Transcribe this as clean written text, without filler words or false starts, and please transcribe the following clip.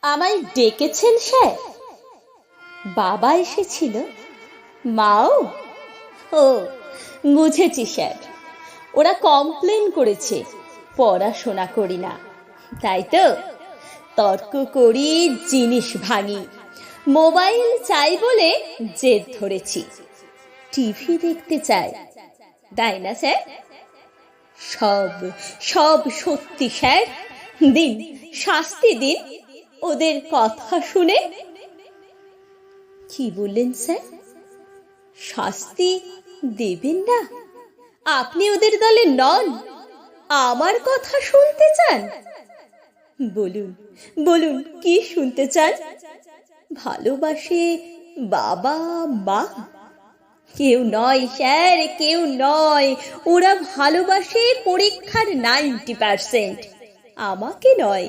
আমায় ডেকেছেন স্যার? বাবা এসেছিল, মাও? ও, বুঝেছি স্যার। ওরা কমপ্লেন করেছে পড়াশোনা করি না, তাই তো? তর্ক করি, জিনিস ভাঙি, মোবাইল চাই বলে জেদ ধরেছি। টিভি দেখতে চাই, তাই না স্যার? সব সব সত্যি স্যার। দিন, শাস্তি দিন ওদের কথা শুনে। কি বললেন স্যার? শাস্তি দেবেন না? আপনি ওদের দলে নন, আমার কথা শুনতে চান? বলুন বলুন, কি শুনতে চান? ভালোবাসে বাবা মা? কেউ নয় স্যার, কেউ নয়। ওরা ভালোবাসে পরীক্ষার 90%, আমাকে নয়।